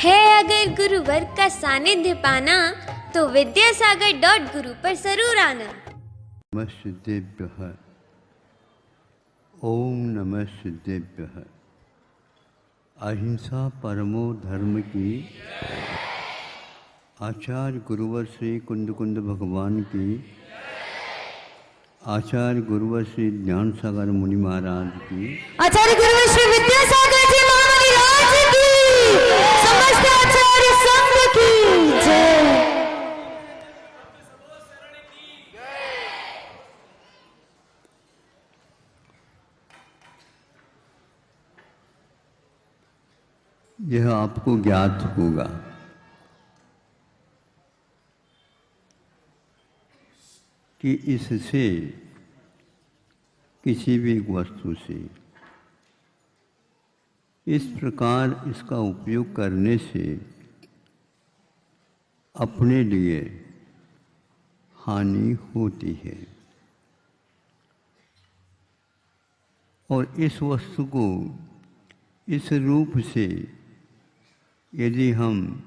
है अगर गुरुवर का सानिध्य पाना तो विद्यासागर.गुरु पर जरूर आना। नमः सिद्धेभ्यः। ओम नमः सिद्धेभ्यः। अहिंसा परमो धर्म की आचार्य गुरुवर श्री कुंद कुंद भगवान की, आचार्य गुरुवर श्री ज्ञान सागर मुनि महाराज की, आचार्य गुरुवर श्री विद्यासागर जी महामुनि राज की, समस्त आचार्य संघ की जय। यह आपको ज्ञात होगा कि इससे किसी भी वस्तु से इस प्रकार इसका उपयोग करने से अपने लिए हानि होती है, और इस वस्तु को इस रूप से यदि हम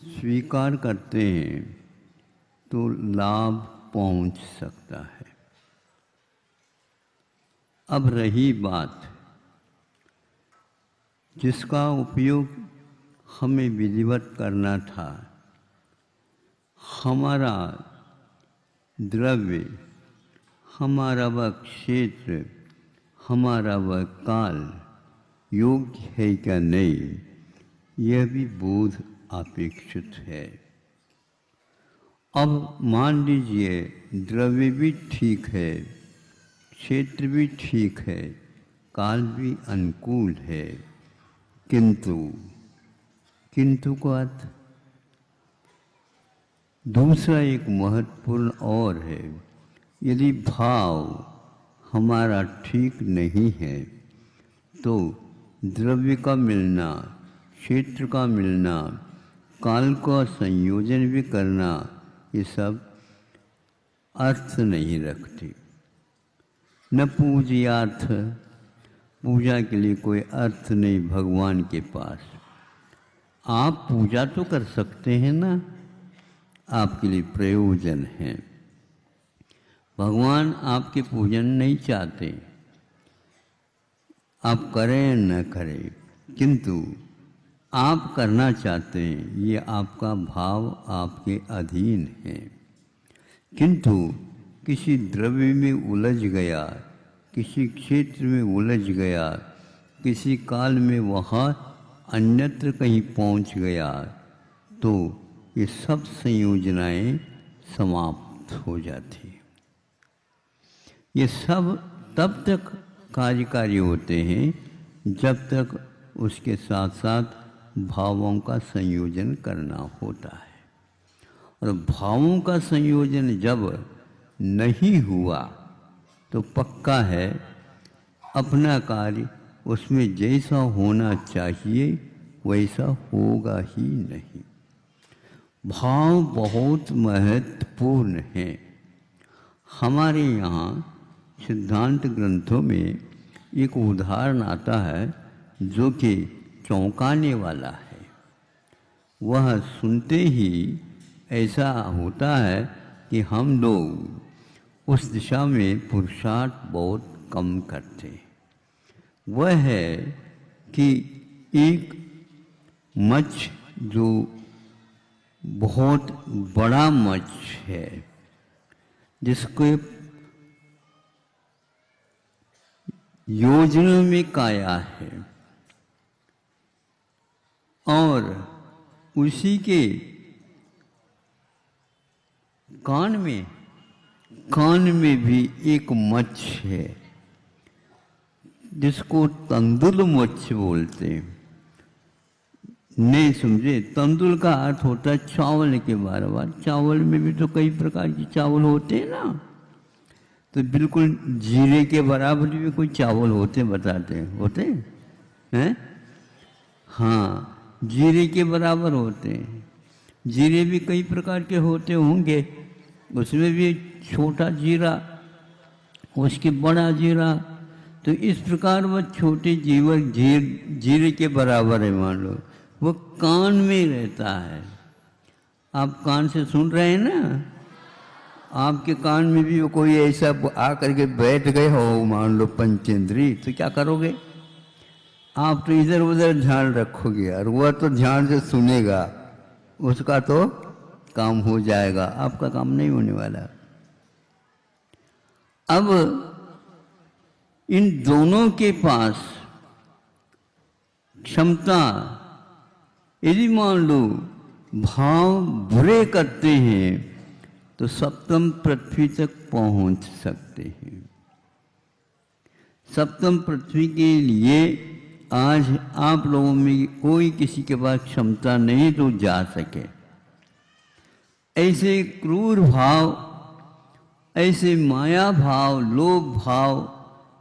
स्वीकार करते हैं तो लाभ पहुंच सकता है। अब रही बात जिसका उपयोग हमें विधिवत करना था, हमारा द्रव्य, हमारा वह क्षेत्र, हमारा वह काल योग्य है क्या नहीं, यह भी बोध अपेक्षित है। अब मान लीजिए द्रव्य भी ठीक है, क्षेत्र भी ठीक है, काल भी अनुकूल है, किंतु का अर्थ दूसरा एक महत्वपूर्ण और है। यदि भाव हमारा ठीक नहीं है तो द्रव्य का मिलना, क्षेत्र का मिलना, काल का संयोजन भी करना, ये सब अर्थ नहीं रखते। न पूज्यार्थ, पूजा के लिए कोई अर्थ नहीं भगवान के पास। आप पूजा तो कर सकते हैं ना, आपके लिए प्रयोजन है। भगवान आपके पूजन नहीं चाहते, आप करें न करें, किंतु आप करना चाहते हैं, ये आपका भाव आपके अधीन है। किंतु किसी द्रव्य में उलझ गया, किसी क्षेत्र में उलझ गया, किसी काल में वहाँ अन्यत्र कहीं पहुँच गया तो ये सब संयोजनाएं समाप्त हो जाती हैं। ये सब तब तक कार्यकारी होते हैं जब तक उसके साथ साथ भावों का संयोजन करना होता है, और भावों का संयोजन जब नहीं हुआ तो पक्का है अपना कार्य उसमें जैसा होना चाहिए वैसा होगा ही नहीं। भाव बहुत महत्वपूर्ण है। हमारे यहाँ सिद्धांत ग्रंथों में एक उदाहरण आता है जो कि चौंकाने वाला है। वह सुनते ही ऐसा होता है कि हम लोग उस दिशा में पुरुषार्थ बहुत कम करते हैं। वह है कि एक मच्छ जो बहुत बड़ा मच्छ है, जिसको योजना में काया है, और उसी के कान में भी एक मच्छ है जिसको तंदुल मच्छ बोलते हैं। नहीं समझे? तंदुल का अर्थ होता है चावल के बार। चावल में भी तो कई प्रकार के चावल होते हैं ना, तो बिल्कुल जीरे के बराबर भी कोई चावल होते बताते हैं, होते हैं? हाँ, जीरे के बराबर होते हैं। जीरे भी कई प्रकार के होते होंगे, उसमें भी छोटा जीरा, उसके बड़ा जीरा, तो इस प्रकार वह छोटे जीरे के बराबर है मान लो। वो कान में रहता है। आप कान से सुन रहे हैं ना, आपके कान में भी वो कोई ऐसा आकर के बैठ गए हो, मान लो पंचेंद्री, तो क्या करोगे? आप तो इधर उधर ध्यान रखोगे और वह तो ध्यान से सुनेगा, उसका तो काम हो जाएगा, आपका काम नहीं होने वाला। अब इन दोनों के पास क्षमता, यदि मान लो भाव बुरे करते हैं तो सप्तम पृथ्वी तक पहुंच सकते हैं। सप्तम पृथ्वी के लिए आज आप लोगों में कोई किसी के पास क्षमता नहीं तो जा सके। ऐसे क्रूर भाव, ऐसे माया भाव, लोभ भाव,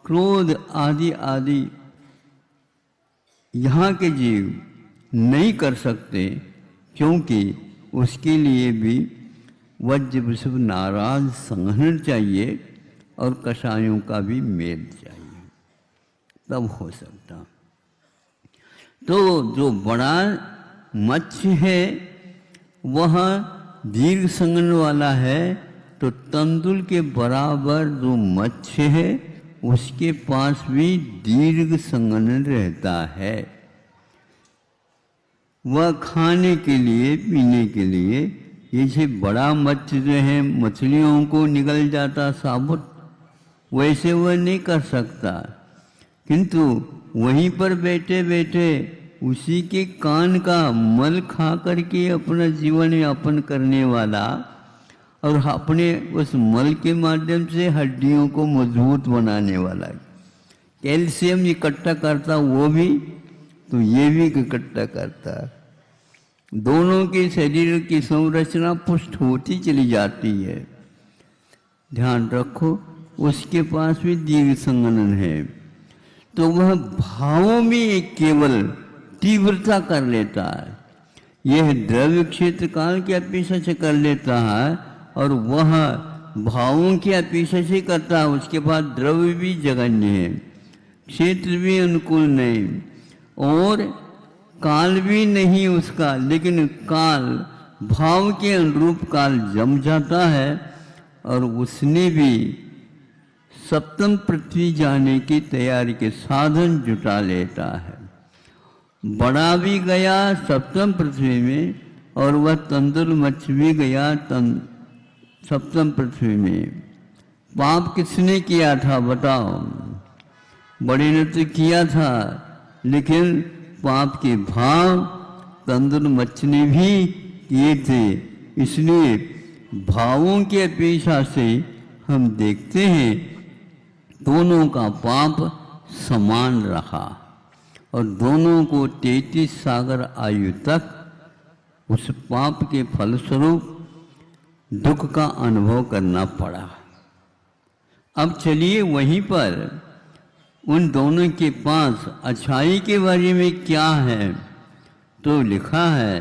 क्रोध आदि आदि यहाँ के जीव नहीं कर सकते, क्योंकि उसके लिए भी वज्र वृषभ नाराज संघन चाहिए और कषायों का भी मेल चाहिए, तब हो सकता। तो जो बड़ा मत्स्य है वह दीर्घ संघन वाला है, तो तंदुल के बराबर जो मत्स्य है उसके पास भी दीर्घ संघन रहता है। वह खाने के लिए, पीने के लिए, जैसे बड़ा मत्स्य जो है मछलियों को निगल जाता साबुत, वैसे वह नहीं कर सकता, किंतु वहीं पर बैठे बैठे उसी के कान का मल खा करके अपना जीवन यापन करने वाला और अपने उस मल के माध्यम से हड्डियों को मजबूत बनाने वाला, कैल्शियम इकट्ठा करता वो भी, तो ये भी इकट्ठा करता। दोनों के शरीर की संरचना पुष्ट होती चली जाती है। ध्यान रखो, उसके पास भी दीर्घ संघनन है, तो वह भावों में केवल तीव्रता कर लेता है। यह द्रव्य क्षेत्र काल की अपेक्षा से कर लेता है और वह भावों की अपेक्षा से करता है। उसके बाद द्रव्य भी जगन्य है, क्षेत्र भी अनुकूल नहीं और काल भी नहीं उसका, लेकिन काल भाव के अनुरूप काल जम जाता है और उसने भी सप्तम पृथ्वी जाने की तैयारी के साधन जुटा लेता है। बड़ा भी गया सप्तम पृथ्वी में और वह तंदुल मत्स्य भी गया सप्तम पृथ्वी में। पाप किसने किया था बताओ? बड़े ने तो किया था, लेकिन पाप के भाव तंदुल मत्स्य ने भी किए थे। इसलिए भावों की अपेक्षा से हम देखते हैं दोनों का पाप समान रहा और दोनों को 33 सागर आयु तक उस पाप के फलस्वरूप दुख का अनुभव करना पड़ा। अब चलिए वहीं पर उन दोनों के पास अच्छाई के बारे में क्या है, तो लिखा है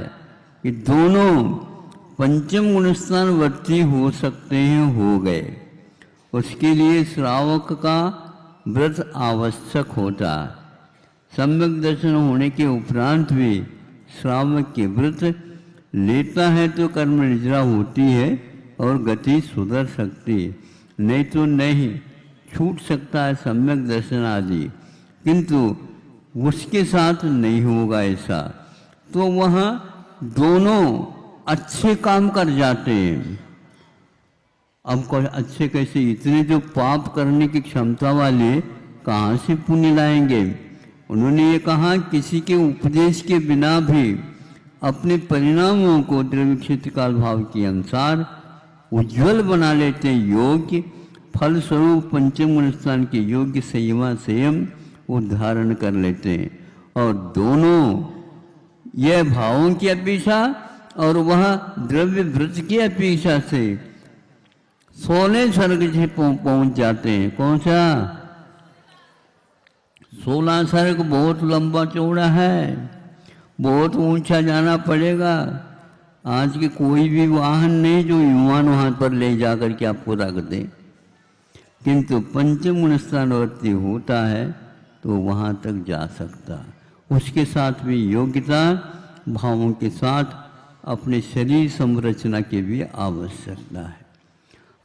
कि दोनों पंचम गुणस्थानवर्ती हो सकते हैं, हो गए। उसके लिए श्रावक का व्रत आवश्यक होता। सम्यक दर्शन होने के उपरांत भी श्रावक के व्रत लेता है तो कर्म निद्रा होती है और गति सुधर सकती है, नहीं तो नहीं, छूट सकता है सम्यक दर्शन आदि, किंतु उसके साथ नहीं होगा ऐसा। तो वहाँ दोनों अच्छे काम कर जाते हैं। अब अच्छे कैसे? इतने जो पाप करने की क्षमता वाले कहाँ से पुण्य लाएंगे? उन्होंने ये कहा किसी के उपदेश के बिना भी अपने परिणामों को द्रव्य क्षेत्र काल भाव के अनुसार उज्ज्वल बना लेते हैं। योग्य फलस्वरूप पंचम गुण स्थान के योग्य संयम वो धारण कर लेते हैं। और दोनों यह भावों की अपेक्षा और वह द्रव्य व्रत की अपेक्षा से 16 स्वर्ग से पहुंच जाते हैं। कौन सा? 16 स्वर्ग बहुत लंबा चौड़ा है, बहुत ऊंचा जाना पड़ेगा। आज के कोई भी वाहन नहीं जो विमान वहाँ पर ले जाकर के आपको रख दे, किंतु पंचम गुण स्थानवर्ती होता है तो वहाँ तक जा सकता। उसके साथ भी योग्यता भावों के साथ अपने शरीर संरचना की भी आवश्यकता है।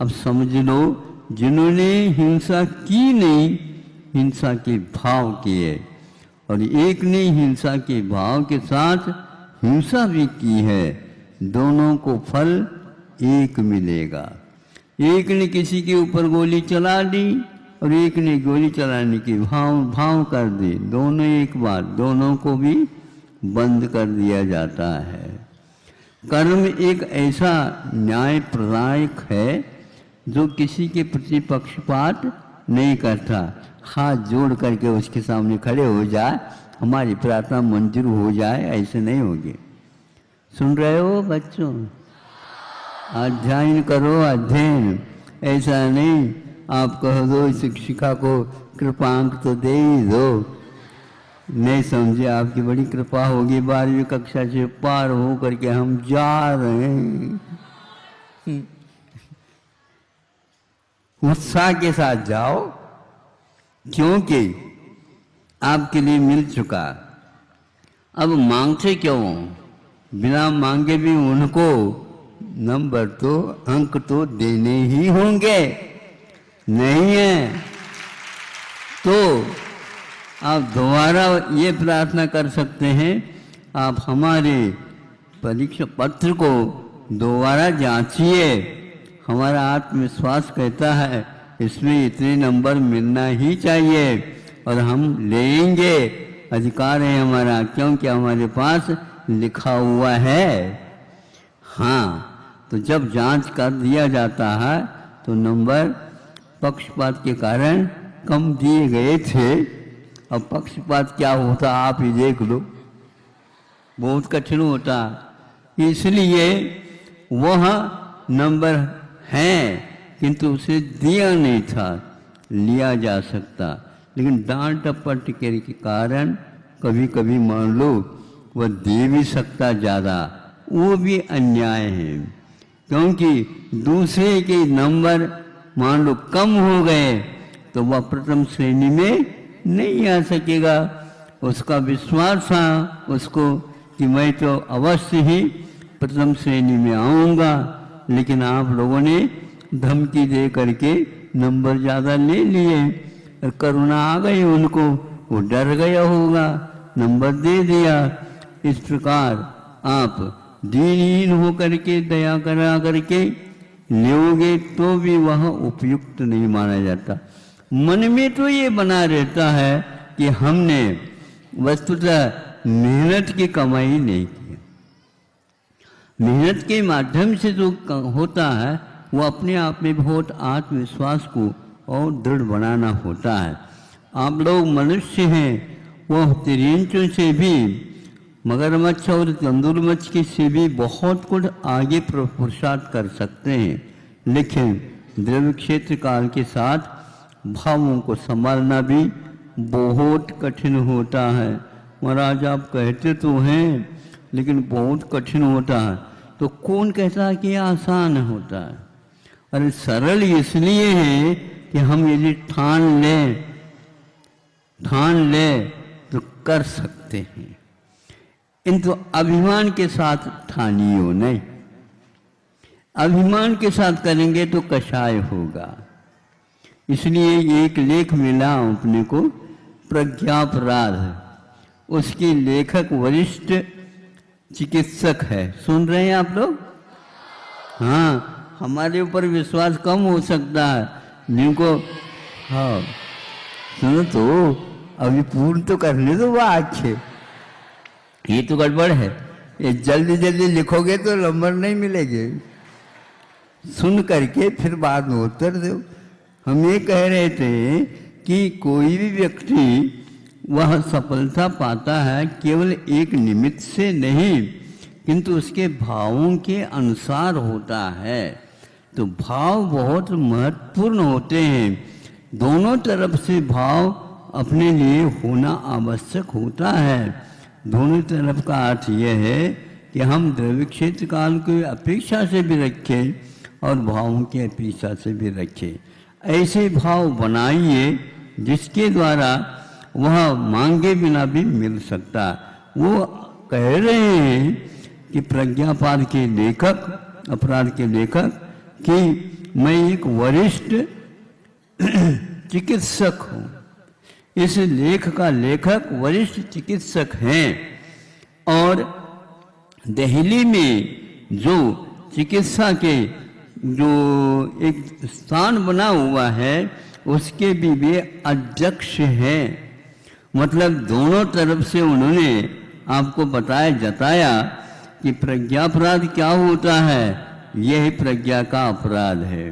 अब समझ लो, जिन्होंने हिंसा की नहीं, हिंसा के भाव किए, और एक ने हिंसा के भाव के साथ हिंसा भी की है, दोनों को फल एक मिलेगा। एक ने किसी के ऊपर गोली चला दी और एक ने गोली चलाने की भाव कर दी, दोनों एक बार, दोनों को भी बंद कर दिया जाता है। कर्म एक ऐसा न्याय प्रदायक है जो किसी के प्रति पक्षपात नहीं करता। हाथ जोड़ करके उसके सामने खड़े हो जाए, हमारी प्रार्थना मंजूर हो जाए, ऐसे नहीं होगी। सुन रहे हो बच्चों? अध्ययन करो, अध्ययन। ऐसा नहीं आप कह दो शिक्षिका को कृपांक तो दे ही दो, नहीं समझे, आपकी बड़ी कृपा होगी, 12वीं कक्षा से पार हो करके हम जा रहे हैं। उत्साह के साथ जाओ, क्योंकि आपके लिए मिल चुका। अब मांगते क्यों? बिना मांगे भी उनको नंबर तो, अंक तो देने ही होंगे, नहीं है तो आप दोबारा ये प्रार्थना कर सकते हैं, आप हमारे परीक्षा पत्र को दोबारा जांचिए। हमारा आत्मविश्वास कहता है इसमें इतने नंबर मिलना ही चाहिए और हम लेंगे, अधिकार है हमारा, क्योंकि हमारे पास लिखा हुआ है। हाँ, तो जब जांच कर दिया जाता है तो नंबर पक्षपात के कारण कम दिए गए थे। अब पक्षपात क्या होता आप ही देख लो, बहुत कठिन होता, इसलिए वह नंबर है किंतु उसे दिया नहीं था, लिया जा सकता, लेकिन डांट टपट के कारण कभी कभी मान लो वह दे भी सकता ज़्यादा, वो भी अन्याय है। क्योंकि दूसरे के नंबर मान लो कम हो गए तो वह प्रथम श्रेणी में नहीं आ सकेगा। उसका विश्वास था उसको कि मैं तो अवश्य ही प्रथम श्रेणी में आऊँगा, लेकिन आप लोगों ने धमकी दे करके नंबर ज़्यादा ले लिए और करुणा आ गई उनको, वो डर गया होगा, नंबर दे दिया। इस प्रकार आप दीनहीन हो करके दया करा करके लोगे तो भी वह उपयुक्त नहीं माना जाता। मन में तो ये बना रहता है कि हमने वस्तुतः मेहनत की कमाई नहीं की। मेहनत के माध्यम से जो होता है वो अपने आप में बहुत आत्मविश्वास को और दृढ़ बनाना होता है। आप लोग मनुष्य हैं, वह तिरंचों से भी, मगरमच्छ और तेंदुलमच्छ की से भी बहुत कुछ आगे पुरुषार्थ कर सकते हैं, लेकिन द्रव्य क्षेत्र काल के साथ भावों को संभालना भी बहुत कठिन होता है। महाराज आप कहते तो हैं लेकिन बहुत कठिन होता है, तो कौन कहता है कि आसान होता है? अरे सरल इसलिए है कि हम यदि ठान लें तो कर सकते हैं, किंतु अभिमान के साथ ठानियो नहीं। अभिमान के साथ करेंगे तो कषाय होगा। इसलिए एक लेख मिला अपने को, प्रज्ञापराध, उसके लेखक वरिष्ठ चिकित्सक है। सुन रहे हैं आप लोग? हाँ, हमारे ऊपर विश्वास कम हो सकता है जिनको, हाँ सुनो तो अभी पूर्ण तो करने दो वाक्य, ये तो गड़बड़ है, ये जल्दी जल्दी लिखोगे तो नंबर नहीं मिलेंगे। सुन करके फिर बाद में उत्तर दो। हम ये कह रहे थे कि कोई भी व्यक्ति वह सफलता पाता है केवल एक निमित्त से नहीं, किंतु उसके भावों के अनुसार होता है। तो भाव बहुत महत्वपूर्ण होते हैं, दोनों तरफ से भाव अपने लिए होना आवश्यक होता है। दोनों तरफ का अर्थ यह है कि हम द्रव्य क्षेत्र काल की अपेक्षा से भी रखें और भावों की अपेक्षा से भी रखें। ऐसे भाव बनाइए जिसके द्वारा वह मांगे बिना भी मिल सकता। वो कह रहे हैं कि प्रज्ञापाद के लेखक, अपराध के लेखक, कि मैं एक वरिष्ठ चिकित्सक हूँ। इस लेख का लेखक वरिष्ठ चिकित्सक हैं और दिल्ली में जो चिकित्सा के जो एक स्थान बना हुआ है उसके भी वे अध्यक्ष हैं। मतलब दोनों तरफ से उन्होंने आपको जताया कि प्रज्ञापराध क्या होता है। यह प्रज्ञा का अपराध है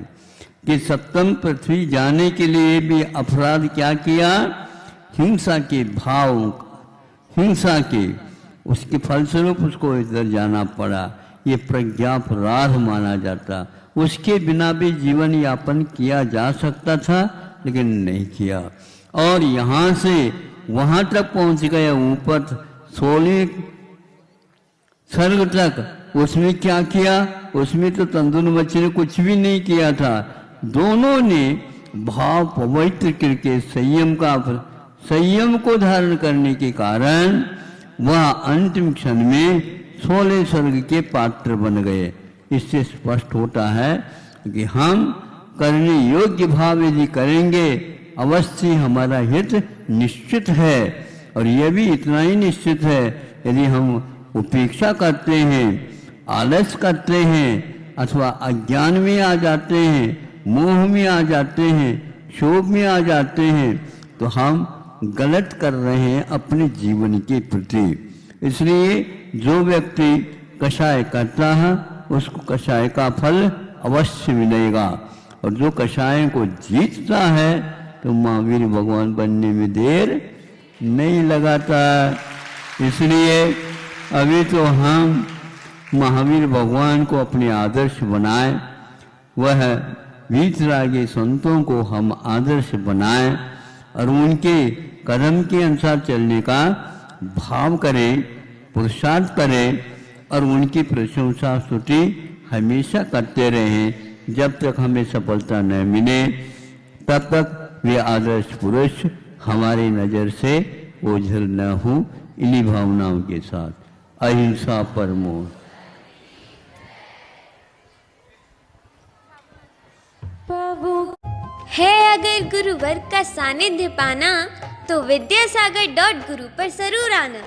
कि सप्तम पृथ्वी जाने के लिए भी अपराध क्या किया, हिंसा के भाव, हिंसा के उसके फलस्वरूप उसको इधर जाना पड़ा। ये प्रज्ञापराध माना जाता। उसके बिना भी जीवन यापन किया जा सकता था लेकिन नहीं किया और यहाँ से वहाँ तक पहुँच गए, ऊपर 16 स्वर्ग तक। उसमें क्या किया, उसमें तो तंदुरुमच्छी ने कुछ भी नहीं किया था। दोनों ने भाव पवित्र करके संयम को धारण करने के कारण वह अंतिम क्षण में 16 स्वर्ग के पात्र बन गए। इससे स्पष्ट होता है कि हम करने योग्य भाव यदि करेंगे अवश्य हमारा हित निश्चित है। और यह भी इतना ही निश्चित है, यदि हम उपेक्षा करते हैं, आलस करते हैं अथवा अज्ञान में आ जाते हैं, मोह में आ जाते हैं, शोभ में आ जाते हैं, तो हम गलत कर रहे हैं अपने जीवन के प्रति। इसलिए जो व्यक्ति कषाय करता है उसको कषाय का फल अवश्य मिलेगा और जो कषाय को जीतता है तो महावीर भगवान बनने में देर नहीं लगाता। इसलिए अभी तो हम महावीर भगवान को अपने आदर्श बनाएं, वह वीतरागी संतों को हम आदर्श बनाएं और उनके कर्म के अनुसार चलने का भाव करें, पुरुषार्थ करें और उनकी प्रशंसा स्तुति हमेशा करते रहें। जब तक हमें सफलता न मिले तब तक वे आदर्श पुरुष हमारी नज़र से ओझल न हो। इन्हीं भावनाओं के साथ अहिंसा परमो। है अगर गुरुवर का सानिध्य पाना तो विद्यासागर.गुरु पर जरूर आना।